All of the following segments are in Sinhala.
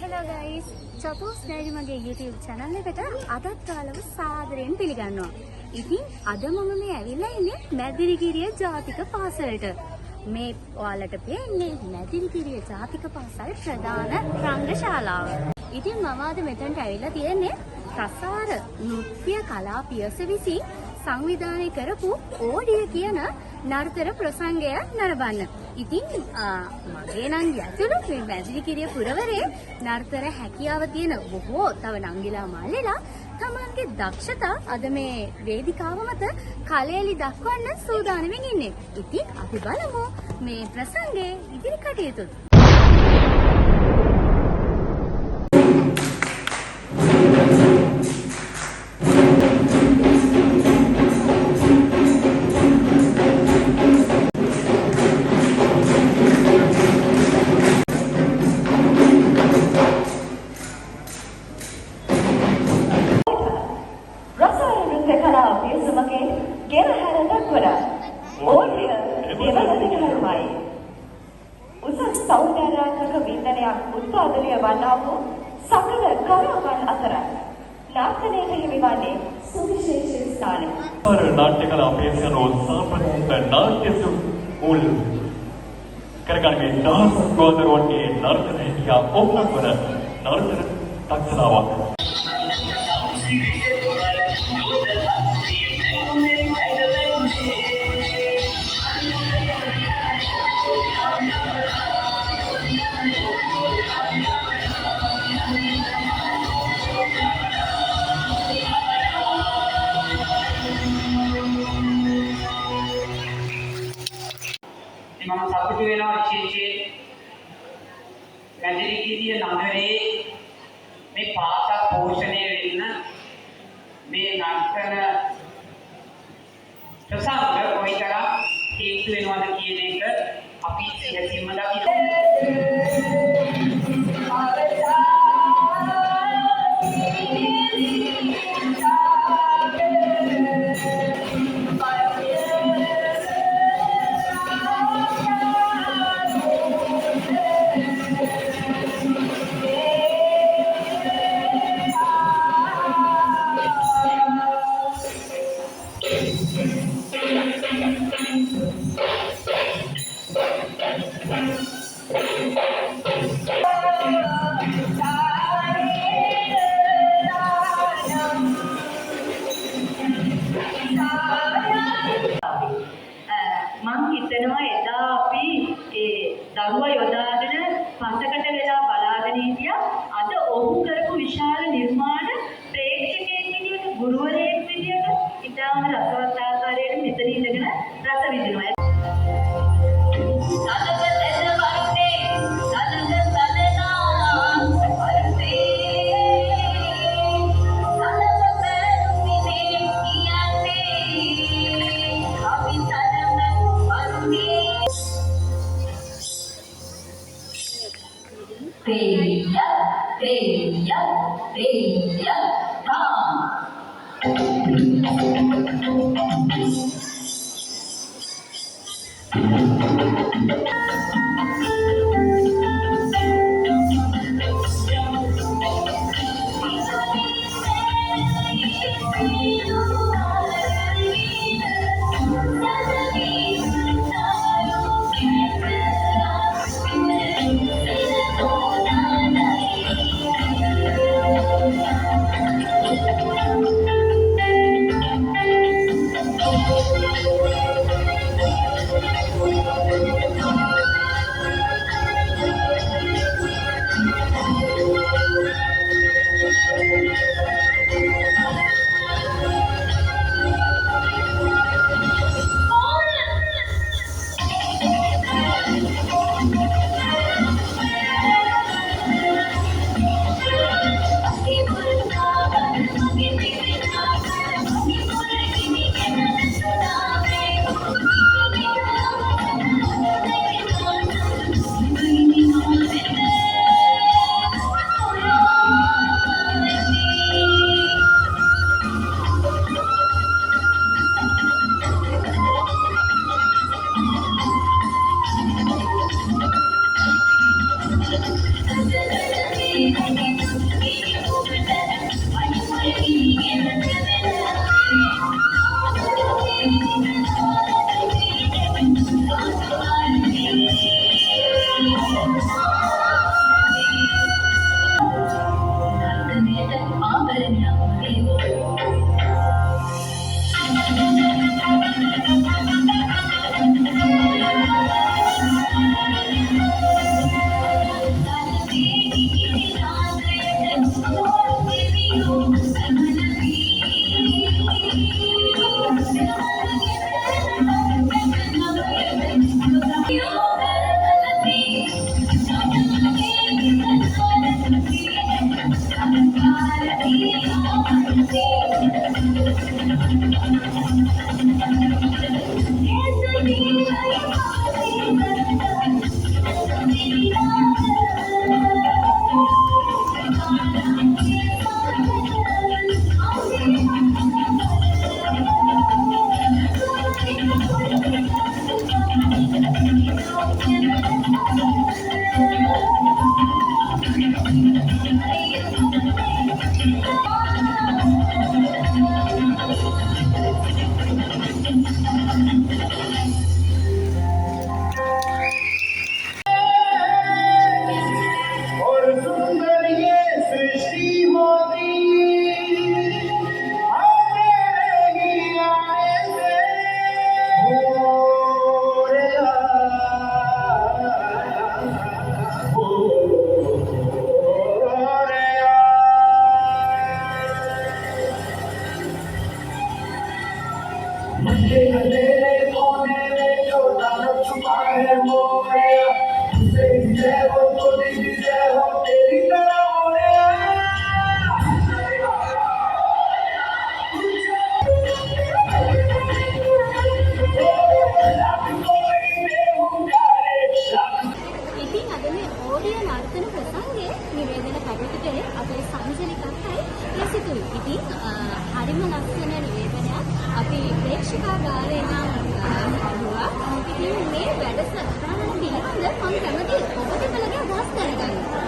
Hello guys, චතුස් නෑරි මගේ YouTube channel එකට අදත් ඔයාලව සාදරයෙන් පිළිගන්නවා. ඉතින් අද මම මේ ඇවිල්ලා ඉන්නේ මැදිරිගිරිය ජාතික පාසලට. මේ ඔයාලට පේන්නේ මැදිරිගිරිය ජාතික පාසල් ප්‍රධාන රංගශාලාව. ඉතින් මම අද මෙතනට ඇවිල්ලා තියෙන්නේ ප්‍රසාර නෘත්‍ය කලා පියස විසින් සංවිධානය කරපු ඕඩිය කියන නර්තන ප්‍රසංගය නරඹන්න. ඉතින් මගේ නංගි ඇතුළු මේ මැදිරිගිරිය පුරවරේ නර්තන හැකියාව තියෙන බොහෝ තව නංගිලා මල්ලිලා තමන්ගේ දක්ෂතා අද මේ වේදිකාව මත කලෙලි දක්වන්න සූදානම්ෙන් ඉන්නේ. ඉතින් අපි බලමු මේ ප්‍රසංගයේ ඉදිරි කටයුතු. සෞන්දර්යාත්මක වින්දනයක් උත්පාදනය වන්නා වූ සකල කලාවන් අතර නාට්‍යයේ හිමිවන්නේ සුවිශේෂ ස්ථානය. නාට්‍ය කලා අපේක්ෂණෝ සම්පූර්ණ නාට්‍ය මුල් කරගන්නේ දාස ගෝදරෝන්ගේ නර්තනය කියා ඔප්පු කරන නර්තන දක්ෂතාවක්. මම සතුටු වෙනවා විශේෂයෙන් මැදිරිගිරිය නගරේ මේ පාසල් පෝෂණය වෙන්න මේ නර්තන ප්‍රසංග කොයිතරම් හේතු වෙනවද කියන එක අපි සිහින්ම දකිනවා. මං හිතනවා එදා අපි ඒ දරුවා යොදාගෙන පසකට වෙලා බලාගෙන හිටියා. අද ඔහු කරපු විශාල නිර්මාණ ප්‍රේක්ෂකයෙක් විදියට ගුරුවරයෙක් විදියට ඉතාම රසවත් ආකාරයට මෙතන ඉඳගෙන රස විඳිනවා. ඉතින් අද මේ ඕඩිය නර්තන ප්‍රසංගයේ නිවේදන කටයුතු කළේ අපේ සංජලිකයි ලසිතුයි. ඉතින් හරිම ලස්සන නිවේදනයක් අපි ප්‍රේක්ෂකාගාරේ නම් හදුවා. ඉතින් මේ වැඩසටහන පිළිබඳ මම කැමති ඔබ දෙපළගේ අදහස් දැනගන්න.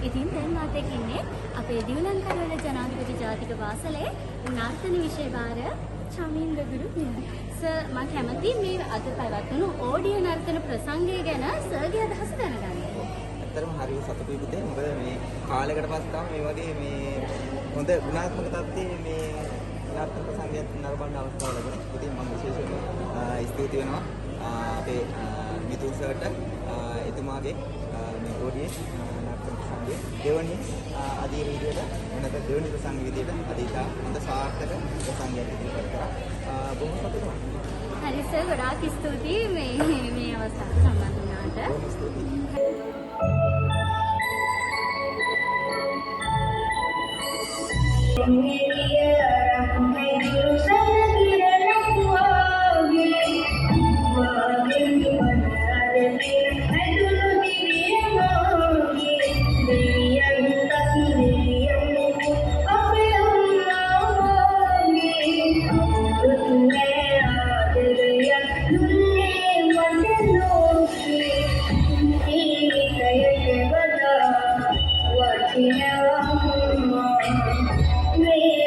ඉතින් දැන් මාත් එක්ක ඉන්නේ අපේ දිවුලන්කඩවල ජනාධිපති ජාතික වාසලේ නර්තන විෂය භාර චමින්ද ගුරු සර් මම කැමතියි මේ අද පැවැත්වුණු ඕඩියෝ නර්තන ප්‍රසංගය ගැන සර්ගේ අදහස දැනගන්න. ඇත්තටම හරිය සතුටුයි පුතේ. මොකද මේ කාලයකට පස්සේ තමයි මේ වගේ මේ හොඳ ගුණාත්මක තත්ත්වයේ මේ නර්තන ප්‍රසංගයක් නරඹන්න අවස්ථාව ලැබුණා. ඉතින් මම විශේෂයෙන්ම ස්තුති වෙනවා අපේ මිතුන් සර්ට එතුමාගේ මේ ඕඩියෝ නර්තන ප්‍රසංගයේ දෙවනි අධීර විදියට වෙනද දෙවනි ප්‍රසංග විදියට අදීතා හොඳ සාර්ථක ප්‍රසංගයක් ඉදිරිපත් කරා. බොහොම සතුටුයි. හරි සර් ගොඩාක් ස්තුතියි මේ අවස්ථාවට සම්බන්ධ වුණාට. බොහොම ස්තුතියි. May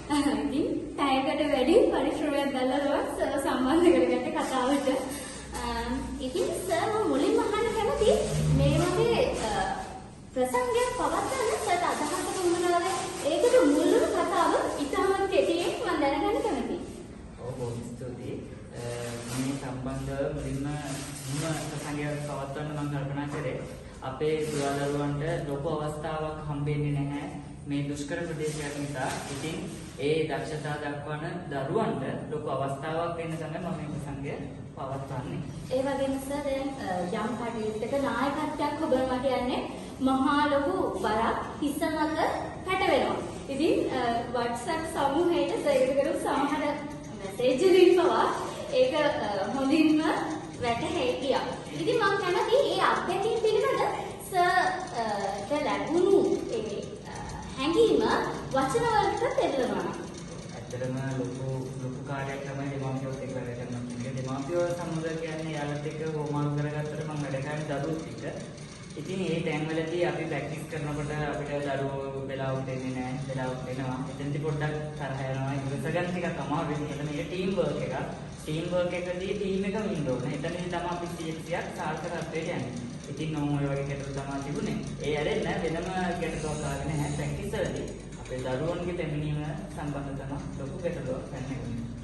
ඉතින් පැයකට වැඩි පරිශ්‍රමයක් දැල්ලා තමයි සම්බන්ධ කරගත්ත කතාවට. ඉතින් සර් මුලින්ම අහන්න කැමති මේ වගේ ප්‍රසංගයක් පවත්වන්න සර් අදහසක් වුණාද? ඒකට මුල් කතාව ඉතාමත් කෙටියෙන් මම දැනගන්න කැමතියි. ඔව් බොහොම ස්තුතියි. මේ සම්බන්ධව මුලින්ම ප්‍රසංගයක් පවත්වන්න මම කල්පනා කරේ අපේ දුරදරුවන්ට ලොකු අවස්ථාවක් හම්බෙන්නේ නැහැ මේ දුෂ්කර ප්‍රදේශයක් නිසා. ඉතින් ඒ දක්ෂතා දක්වන දරුවන්ට ලොකු අවස්ථාවක් වෙන්න තමයි මම මේ ප්‍රසංගය පවත්වන්නේ. ඒ වගේම සර් දැන් යම් කටයුත්තක නායකත්වයක් ඔබම කියන්නේ මහා ලොකු බරක් හිස මත පැටවෙනවා. ඉතින් WhatsApp සමූහයට සර් කරපු සමහර මැසේජ් වලින් පවා ඒක හොඳින්ම වැටහෙයියා. ඉතින් මම කැමතියි මේ අත්දැකීම් පිළිබඳ සර්ට ලැබුණු ඒ හැඟීම වචන වලට දෙලනවා. ඇත්තටම ලොකු කාර්යයක් තමයි දෙමාපියෝත් එක්ක වැඩ කරනවා කියන්නේ. දෙමාපියෝ සමුද කියන්නේ යාළුවොත් එක්ක හොමාරු කරගත්තට මම වැඩ කරන්නේ දරුවොත් එක්ක. ඉතින් මේ තැන්වලදී අපි ප්‍රැක්ටිස් කරනකොට අපිට දරුවෝ වෙලාවට එන්නේ නැහැ, වෙලාවට එනවා. එතෙන්දී පොඩ්ඩක් තරහ යනවා. ඒක ගන්න ටිකක් අමාරුයි. මොකද මේක ටීම් වර්ක් එකක්. ටීම් වර්ක් එකකදී ටීම් එකම ඉන්න ඕනේ. එතනදී තමයි අපි 100ක් සාර්ථකත්වයට යන්නේ. ඉතින් ඔය වගේ ගැටලු තමයි තිබුණේ. ඒ ඇරෙන්න වෙනම ගැටලුවක් ආගෙන නැහැ. ප්‍රැක්ටිස් වලදී අපේ දරුවන්ගේ පැමිණීම සම්බන්ධ තමයි ලොකු ගැටලුවක් වෙන්නේ.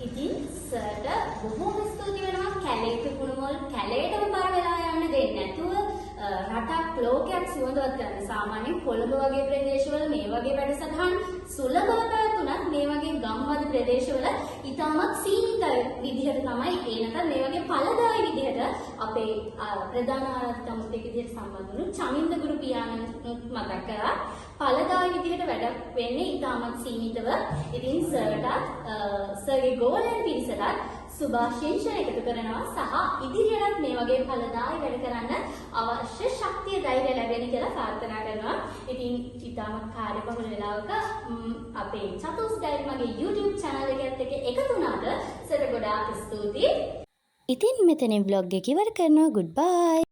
ඉතින් සර්ට බොහෝම ස්තුති වෙනවා කැලේ තිබුණු මොල් කැලේටම බර වෙලා යන්න දෙන්නේ නැතුව රටක් ලෝකයක් සුවඳවත් කරන්න. සාමාන්‍යයෙන් කොළඹ වගේ ප්‍රදේශවල මේ වගේ වැඩසටහන් සුලභව පැවතුණත් මේ වගේ ගම්බද ප්‍රදේශවල ඉතාමත් සීමිත විදිහට තමයි ඒ නැත්නම් මේ වගේ ඵලදායී විදිහට අපේ ප්‍රධාන ආරාධිතමුත් එක්ක විදිහට සම්බන්ධ වුණු චමින්ද ගුරු පියාණන් මතක් කරා. ඵලදායී විදිහට වැඩ වෙන්නේ ඉතාමත් සීමිතව. ඉතින් සර්ට සර්ගේ ගෝලයන් පිරිසට සුභාශිංසන එකතු කරනවා සහ ඉදිරියටත් මේ වගේ ඵලදායී වැඩ කරන්න අවශ්‍ය ශක්තිය ධෛර්යය ලැබෙන්න කියලා ප්‍රාර්ථනා කරනවා. ඉතින් ඉතාමත් කාර්යබහුල වෙලාවක අපේ චතුස් ඩයරි මගේ YouTube channel එකත් එක්ක එකතු වුණාට සර්ට ගොඩාක් ස්තුතියි. ඉතින් මෙතනින් vlog එක ඉවර කරනවා. goodbye.